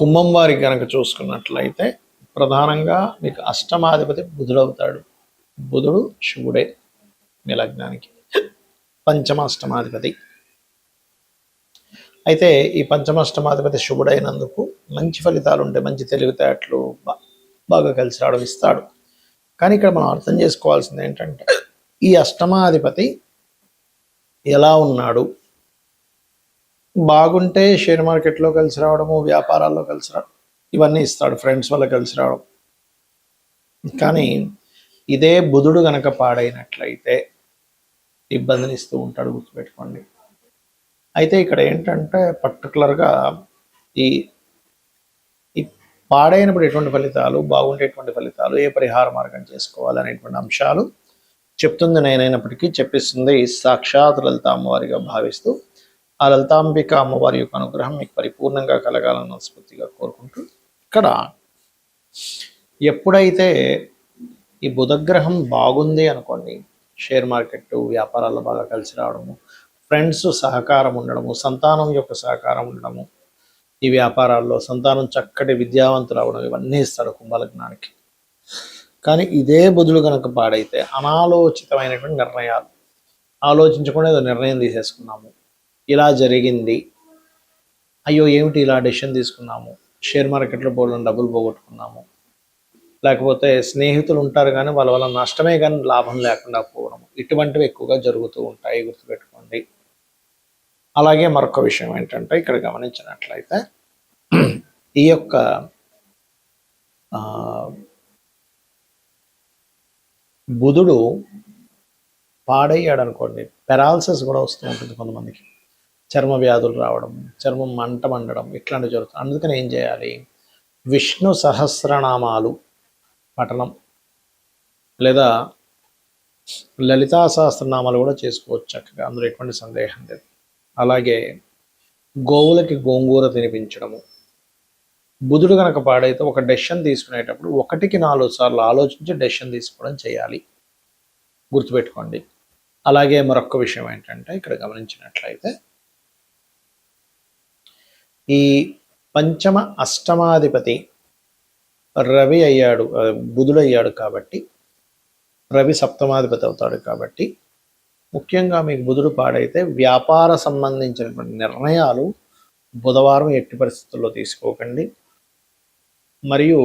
కుంభం వారికి కనుక చూసుకున్నట్లయితే ప్రధానంగా మీకు అష్టమాధిపతి బుధుడవుతాడు. బుధుడు శివుడే మీ లగ్నానికి పంచమాష్టమాధిపతి. అయితే ఈ పంచమాష్టమాధిపతి శుభుడైనందుకు మంచి ఫలితాలు ఉంటాయి, మంచి తెలివితేటలు బాగా కలిసి రావడం ఇస్తాడు. కానీ ఇక్కడ మనం అర్థం చేసుకోవాల్సింది ఏంటంటే ఈ అష్టమాధిపతి ఎలా ఉన్నాడు, బాగుంటే షేర్ మార్కెట్లో కలిసి రావడము, వ్యాపారాల్లో కలిసి రావడం ఇవన్నీ ఇస్తాడు, ఫ్రెండ్స్ వల్ల కలిసి రావడం. కానీ ఇదే బుధుడు గనక పాడైనట్లయితే ఇబ్బందిని ఇస్తూ ఉంటాడు, గుర్తుపెట్టుకోండి. అయితే ఇక్కడ ఏంటంటే పర్టికులర్గా ఈ పాడైనప్పుడు ఎటువంటి ఫలితాలు, బాగుండేటువంటి ఫలితాలు, ఏ పరిహార మార్గం చేసుకోవాలి అనేటువంటి అంశాలు చెప్తుంది నేనైనప్పటికీ చెప్పిస్తుంది సాక్షాత్ లలిత అమ్మవారిగా భావిస్తూ ఆ లలితాంబిక అమ్మవారి యొక్క అనుగ్రహం మీకు పరిపూర్ణంగా కలగాలని మనస్ఫూర్తిగా కోరుకుంటూ, ఇక్కడ ఎప్పుడైతే ఈ బుధగ్రహం బాగుంది అనుకోండి, షేర్ మార్కెట్ వ్యాపారాల్లో బాగా కలిసి రావడము, ఫ్రెండ్స్ సహకారం ఉండడము, సంతానం యొక్క సహకారం ఉండడము, ఈ వ్యాపారాల్లో సంతానం చక్కటి విద్యావంతులు అవడం, ఇవన్నీ ఇస్తాడు కుంభలగ్నానికి. కానీ ఇదే బుధుడు కనుక పాడైతే అనాలోచితమైనటువంటి నిర్ణయాలు, ఆలోచించకుండా ఏదో నిర్ణయం తీసేసుకున్నాము, ఇలా జరిగింది, అయ్యో ఏమిటి ఇలా డెసిషన్ తీసుకున్నాము, షేర్ మార్కెట్లో బోల్డని డబ్బులు పోగొట్టుకున్నాము, లేకపోతే స్నేహితులు ఉంటారు కానీ వాళ్ళ వల్ల నష్టమే కానీ లాభం లేకుండా పోవడం, ఇటువంటివి ఎక్కువగా జరుగుతూ ఉంటాయి, గుర్తుపెట్టుకోండి. అలాగే మరొక విషయం ఏంటంటే ఇక్కడ గమనించినట్లయితే ఈ యొక్క బుధుడు పాడయ్యాడు అనుకోండి, పెరాలసిస్ కూడా వస్తూ ఉంటుంది కొంతమందికి, చర్మ వ్యాధులు రావడం, చర్మం మంట మండడం, ఇట్లాంటివి జరుగుతుంది. అందుకని ఏం చేయాలి, విష్ణు సహస్రనామాలు పఠనం లేదా లలితా సహస్రనామాలు కూడా చేసుకోవచ్చు చక్కగా, అందులో ఎటువంటి సందేహం లేదు. అలాగే గోవులకి గోంగూర తినిపించడము. బుధుడు కనుక పాడైతే ఒక డెసిషన్ తీసుకునేటప్పుడు 1-4 సార్లు ఆలోచించి డెసిషన్ తీసుకోవడం చేయాలి, గుర్తుపెట్టుకోండి. అలాగే మరొక విషయం ఏంటంటే ఇక్కడ గమనించినట్లయితే ఈ పంచమ అష్టమాధిపతి రవి అయ్యాడు, బుధుడు అయ్యాడు కాబట్టి, రవి సప్తమాధిపతి అవుతాడు కాబట్టి, ముఖ్యంగా మీకు బుధుడు పాడైతే వ్యాపార సంబంధించినటువంటి నిర్ణయాలు బుధవారం ఎట్టి పరిస్థితుల్లో తీసుకోకండి. మరియు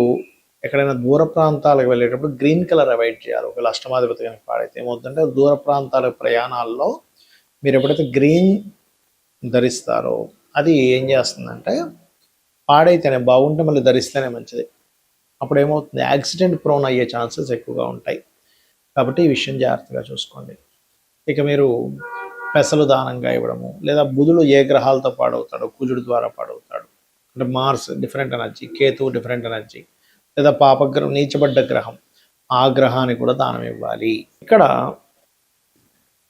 ఎక్కడైనా దూర ప్రాంతాలకు వెళ్ళేటప్పుడు గ్రీన్ కలర్ అవాయిడ్ చేయాలి. ఒకవేళ అష్టమాధిపతి కనుక పాడైతే ఏమవుతుందంటే దూర ప్రాంతాల ప్రయాణాల్లో మీరు ఎప్పుడైతే గ్రీన్ ధరిస్తారో అది ఏం చేస్తుందంటే, పాడైతేనే బాగుంటే మళ్ళీ ధరిస్తేనే మంచిది, అప్పుడు ఏమవుతుంది యాక్సిడెంట్ ప్రోన్ అయ్యే ఛాన్సెస్ ఎక్కువగా ఉంటాయి. కాబట్టి ఈ విషయం జాగ్రత్తగా చూసుకోండి. ఇక మీరు పెసలు దానంగా ఇవ్వడము, లేదా బుధుడు ఏ గ్రహాలతో పాడవుతాడో కుజుడు ద్వారా పాడవుతాడు అంటే Mars different energy, Ketu different energy, లేదా పాపగ్రహం నీచబడ్డ గ్రహం, ఆ గ్రహానికి కూడా దానం ఇవ్వాలి. ఇక్కడ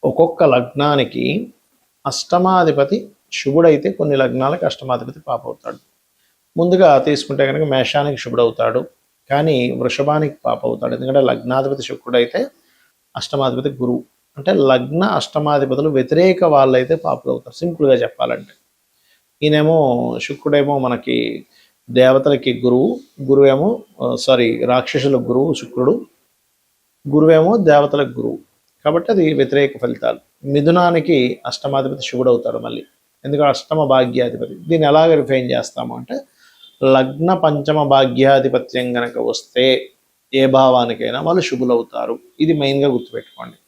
ఒక్కొక్క లగ్నానికి అష్టమాధిపతి శుభుడైతే కొన్ని లగ్నాలకి అష్టమాధిపతి పాప అవుతాడు. ముందుగా తీసుకుంటే కనుక మేషానికి శుభుడవుతాడు, కానీ వృషభానికి పాప అవుతాడు. ఎందుకంటే లగ్నాధిపతి శుక్రుడైతే అష్టమాధిపతి గురువు, అంటే లగ్న అష్టమాధిపతులు వ్యతిరేక వాళ్ళైతే పాపులు అవుతారు, సింపుల్గా చెప్పాలంటే. ఈయనేమో శుక్రుడేమో మనకి దేవతలకి గురువేమో రాక్షసులకు గురువు శుక్రుడు, గురువేమో దేవతలకు గురువు, కాబట్టి అది వ్యతిరేక ఫలితాలు. మిథునానికి అష్టమాధిపతి శుభుడు అవుతాడు మళ్ళీ, ఎందుకంటే అష్టమ భాగ్యాధిపతి. దీన్ని ఎలాగ రిఫైన్ చేస్తాము అంటే లగ్న పంచమ భాగ్యాధిపత్యం కనుక వస్తే ఏ భావానికైనా వాళ్ళు శుభులవుతారు, ఇది మెయిన్గా గుర్తుపెట్టుకోండి.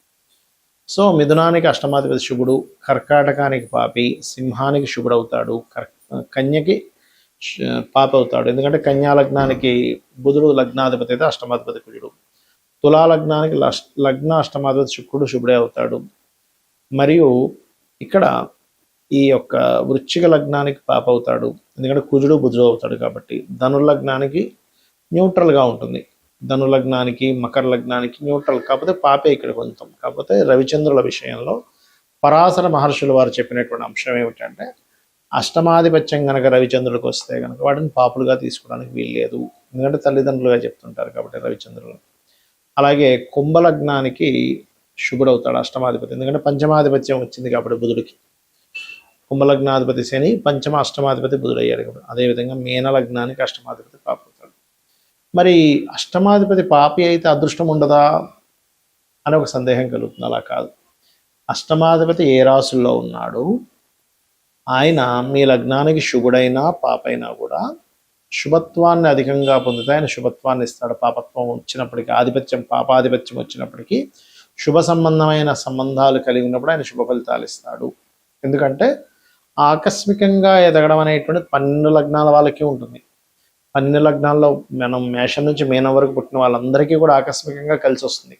సో మిథునానికి అష్టమాధిపతి శుభుడు, కర్కాటకానికి పాపి, సింహానికి శుభుడవుతాడు, కన్యకి పాప అవుతాడు, ఎందుకంటే కన్యా లగ్నానికి బుధుడు లగ్నాధిపతి అయితే అష్టమాధిపతి కుజుడు, తులా లగ్నానికి లగ్న అష్టమాధిపతి శుక్రుడు శుభుడే అవుతాడు. మరియు ఇక్కడ ఈ యొక్క వృశ్చిక లగ్నానికి పాప అవుతాడు, ఎందుకంటే కుజుడు బుధుడు అవుతాడు కాబట్టి. ధనుర్లగ్నానికి న్యూట్రల్గా ఉంటుంది, ధనులగ్నానికి మకర లగ్నానికి న్యూట్రల్, కాకపోతే పాపే ఇక్కడ కొంచెం. కాకపోతే రవిచంద్రుల విషయంలో పరాశర మహర్షులు వారు చెప్పినటువంటి అంశం ఏమిటంటే అష్టమాధిపత్యం కనుక రవిచంద్రులకు వస్తే కనుక వాటిని పాపులుగా తీసుకోవడానికి వీల్లేదు, ఎందుకంటే తల్లిదండ్రులుగా చెప్తుంటారు కాబట్టి రవిచంద్రులు. అలాగే కుంభలగ్నానికి శుభుడవుతాడు అష్టమాధిపతి, ఎందుకంటే పంచమాధిపత్యం వచ్చింది కాబట్టి బుధుడికి. కుంభలగ్నాధిపతి శని, పంచమ అష్టమాధిపతి బుధుడయ్యాడు కదా. అదేవిధంగా మీన లగ్నానికి అష్టమాధిపతి పాప అవుతాడు. మరి అష్టమాధిపతి పాపి అయితే అదృష్టం ఉండదా అని ఒక సందేహం కలుగుతుంది. అలా కాదు. అష్టమాధిపతి ఏ రాశుల్లో ఉన్నాడు, ఆయన మీ లగ్నానికి శుభుడైనా పాపైనా కూడా శుభత్వాన్ని అధికంగా పొందితే ఆయన శుభత్వాన్ని ఇస్తాడు. పాపత్వం వచ్చినప్పటికీ, ఆధిపత్యం పాపాధిపత్యం వచ్చినప్పటికీ శుభ సంబంధమైన సంబంధాలు కలిగి ఉన్నప్పుడు ఆయన శుభ ఫలితాలు ఇస్తాడు. ఎందుకంటే ఆకస్మికంగా ఎదగడం అనేటువంటిది 12 లగ్నాల వాళ్ళకి ఉంటుంది. 12 లగ్నాల్లో మనం మేషం నుంచి మీనం వరకు పుట్టిన వాళ్ళందరికీ కూడా ఆకస్మికంగా కలిసి వస్తుంది.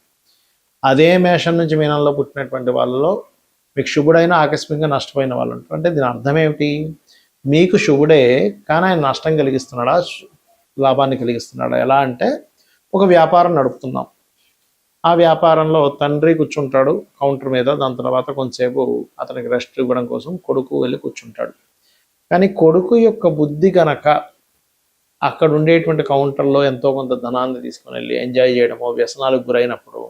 అదే మేషం నుంచి మీనంలో పుట్టినటువంటి వాళ్ళలో మీకు శుభుడైన ఆకస్మికంగా నష్టపోయిన వాళ్ళు ఉంటారు. అంటే దీని అర్థం ఏమిటి? మీకు శుభుడే కానీ ఆయన నష్టం కలిగిస్తున్నాడా, లాభాన్ని కలిగిస్తున్నాడా? ఎలా అంటే ఒక వ్యాపారం నడుపుతున్నాం. ఆ వ్యాపారంలో తండ్రి కూర్చుంటాడు కౌంటర్ మీద. దాని తర్వాత కొంతసేపు అతనికి రెస్ట్ ఇవ్వడం కోసం కొడుకు వెళ్ళి కూర్చుంటాడు. కానీ కొడుకు యొక్క బుద్ధి కనుక అక్కడ ఉండేటువంటి కౌంటర్లో ఎంతో కొంత ధనాన్ని తీసుకుని వెళ్ళి ఎంజాయ్ చేయడమో, వ్యసనాలకు గురైనప్పుడు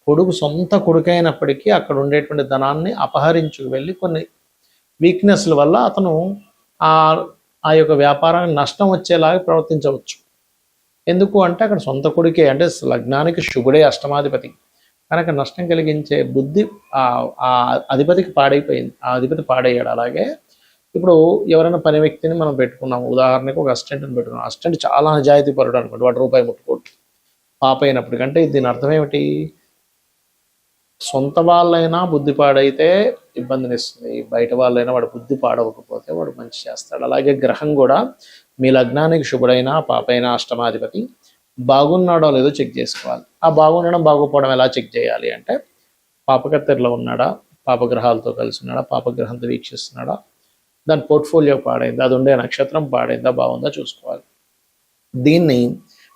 కొడుకు సొంత కొడుకైనప్పటికీ అక్కడ ఉండేటువంటి ధనాన్ని అపహరించుకు వెళ్ళి కొన్ని వీక్నెస్ల వల్ల అతను ఆ యొక్క వ్యాపారానికి నష్టం వచ్చేలాగా ప్రవర్తించవచ్చు. ఎందుకు అంటే అక్కడ సొంత కొడుకే, అంటే లగ్నానికి శుభుడే అష్టమాధిపతి కనుక నష్టం కలిగించే బుద్ధి ఆ అధిపతికి పాడైపోయింది. ఆ అధిపతి పాడయ్యాడు. అలాగే ఇప్పుడు ఎవరైనా పని వ్యక్తిని మనం పెట్టుకున్నాము, ఉదాహరణకు ఒక అసిస్టెంట్ని పెట్టుకున్నాం. అసిస్టెంట్ చాలా నిజాయితీ పరుడు అనుకోండి, వాడు రూపాయి ముట్టుకోడు పాప అయినప్పటికంటే దీని అర్థం ఏమిటి? సొంత వాళ్ళైనా బుద్ధి పాడైతే ఇబ్బందినిస్తుంది, బయట వాళ్ళైనా వాడు బుద్ధి పాడవకపోతే వాడు మంచి చేస్తాడు. అలాగే గ్రహం కూడా మీ లగ్నానికి శుభుడైనా పాపైనా అష్టమాధిపతి బాగున్నాడో లేదో చెక్ చేసుకోవాలి. ఆ బాగుండడం బాగోపోవడం ఎలా చెక్ చేయాలి అంటే పాపకత్తెరలో ఉన్నాడా, పాపగ్రహాలతో కలిసి ఉన్నాడా, పాపగ్రహంతో వీక్షిస్తున్నాడా, దాని పోర్ట్ఫోలియో పాడైందా, అది ఉండే నక్షత్రం పాడైందా, బాగుందా చూసుకోవాలి. దీన్ని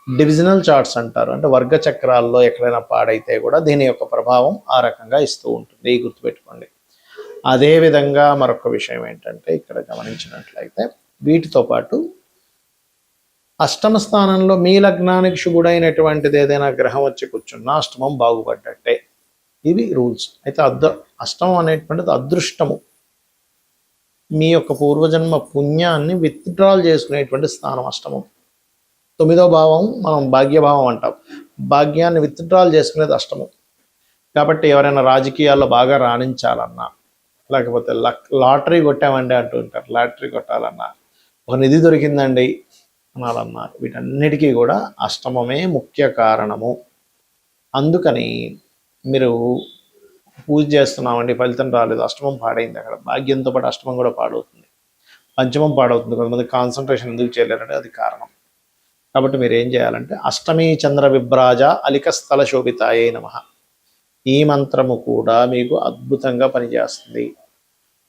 డివిజనల్ చార్ట్స్ అంటారు. అంటే వర్గ చక్రాల్లో ఎక్కడైనా పాడైతే కూడా దీని యొక్క ప్రభావం ఆ రకంగా ఇస్తూ ఉంటుంది, గుర్తుపెట్టుకోండి. అదేవిధంగా మరొక విషయం ఏంటంటే ఇక్కడ గమనించినట్లయితే వీటితో పాటు అష్టమ స్థానంలో మీ లగ్నానికి శుభుడైనటువంటిది ఏదైనా గ్రహం వచ్చి కూర్చున్నా అష్టమం బాగుపడ్డట్టే. ఇవి రూల్స్. అయితే అష్టమం అనేటువంటిది అదృష్టము, మీ యొక్క పూర్వజన్మ పుణ్యాన్ని విత్డ్రాల్ చేసుకునేటువంటి స్థానం అష్టమం. 9వ భావం మనం భాగ్యభావం అంటాం. భాగ్యాన్ని విత్డ్రాల్ చేసుకునేది అష్టమం. కాబట్టి ఎవరైనా రాజకీయాల్లో బాగా రాణించాలన్నా, లేకపోతే లాటరీ కొట్టామండి అంటూ ఉంటారు, లాటరీ కొట్టాలన్నా, ఒక నిధి దొరికిందండి అనాలన్నా, వీటన్నిటికీ కూడా అష్టమమే ముఖ్య కారణము. అందుకని మీరు పూజ చేస్తున్నామండి, ఫలితం రాలేదు, అష్టమం పాడైంది. అక్కడ భాగ్యంతో పాటు అష్టమం కూడా పాడవుతుంది, పంచమం పాడవుతుంది. కొంతమంది కాన్సన్ట్రేషన్ ఎందుకు చేయలేరంటే అది కారణం. కాబట్టి మీరు ఏం చేయాలంటే అష్టమీ చంద్ర విభ్రాజ అలిక స్థల శోభితాయే నమః, ఈ మంత్రము కూడా మీకు అద్భుతంగా పనిచేస్తుంది.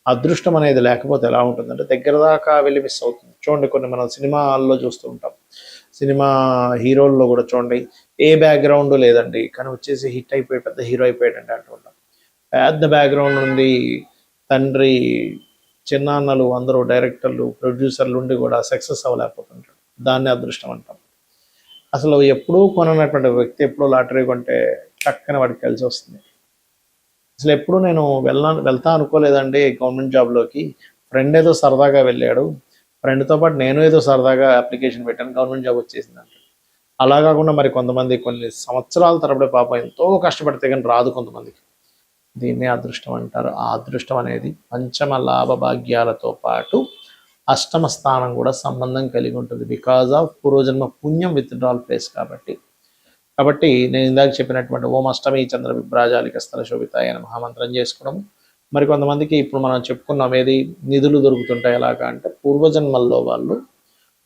అదృష్టం అనేది లేకపోతే ఎలా ఉంటుందంటే దగ్గర దాకా వెళ్ళి మిస్ అవుతుంది. చూడండి, కొన్ని మనం సినిమాల్లో చూస్తూ ఉంటాం, సినిమా హీరోల్లో కూడా చూడండి, ఏ బ్యాక్గ్రౌండ్ లేదండి కానీ వచ్చేసి హిట్ అయిపోయి పెద్ద హీరో అయిపోయాడండి అంటూ ఉంటాం. పెద్ద బ్యాక్గ్రౌండ్ ఉంది, తండ్రి చిన్నాన్నలు అందరూ డైరెక్టర్లు ప్రొడ్యూసర్లు ఉండి కూడా సక్సెస్ అవ్వలేకపోతుంటారు. దాన్ని అదృష్టం అంటాం. అసలు ఎప్పుడూ కొననటువంటి వ్యక్తి ఎప్పుడూ లాటరీ కొంటే టక్కన వాడికి కలిసి వస్తుంది. అసలు ఎప్పుడు నేను వెళ్తా అనుకోలేదండి గవర్నమెంట్ జాబ్లోకి, ఫ్రెండ్ ఏదో సరదాగా వెళ్ళాడు, ఫ్రెండ్తో పాటు నేను ఏదో సరదాగా అప్లికేషన్ పెట్టాను, గవర్నమెంట్ జాబ్ వచ్చేసింది అంటే. అలా కాకుండా మరి కొంతమంది కొన్ని సంవత్సరాల తరబడి పాపం ఎంతో కష్టపడితే కానీ రాదు కొంతమందికి. దీన్నే అదృష్టం అంటారు. ఆ అదృష్టం అనేది పంచమ లాభ భాగ్యాలతో పాటు అష్టమ స్థానం కూడా సంబంధం కలిగి ఉంటుంది. బికాజ్ ఆఫ్ పూర్వజన్మ పుణ్యం విత్డ్రాల్ ప్లేస్ కాబట్టి నేను ఇందాక చెప్పినటువంటి ఓం అష్టమి చంద్ర విభ్రాజాలిక స్థల శోభితాయ నమః మహామంత్రం చేసుకోవడం. మరి కొంతమందికి ఇప్పుడు మనం చెప్పుకున్నాం ఏది నిధులు దొరుకుతుంటాయి ఎలాగా అంటే పూర్వజన్మల్లో వాళ్ళు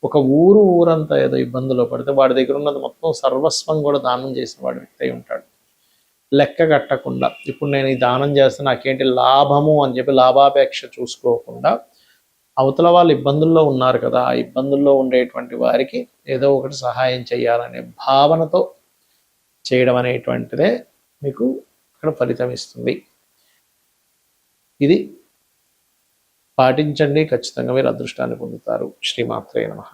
ఒక ఊరంతా ఏదో ఇబ్బందులో పడితే వాడి దగ్గర ఉన్నది మొత్తం సర్వస్వం కూడా దానం చేసిన వాడి వ్యక్తి అయి ఉంటాడు. లెక్క కట్టకుండా ఇప్పుడు నేను ఈ దానం చేస్తే నాకేంటి లాభము అని చెప్పి లాభాపేక్ష చూసుకోకుండా అవతల వాళ్ళు ఇబ్బందుల్లో ఉన్నారు కదా, ఆ ఇబ్బందుల్లో ఉండేటువంటి వారికి ఏదో ఒకటి సహాయం చేయాలనే భావనతో చేయడం అనేటువంటిదే మీకు ఇక్కడ ఫలితం ఇస్తుంది. ఇది పాటించండి, ఖచ్చితంగా మీరు అదృష్టాన్ని పొందుతారు. శ్రీమాత్రే నమః.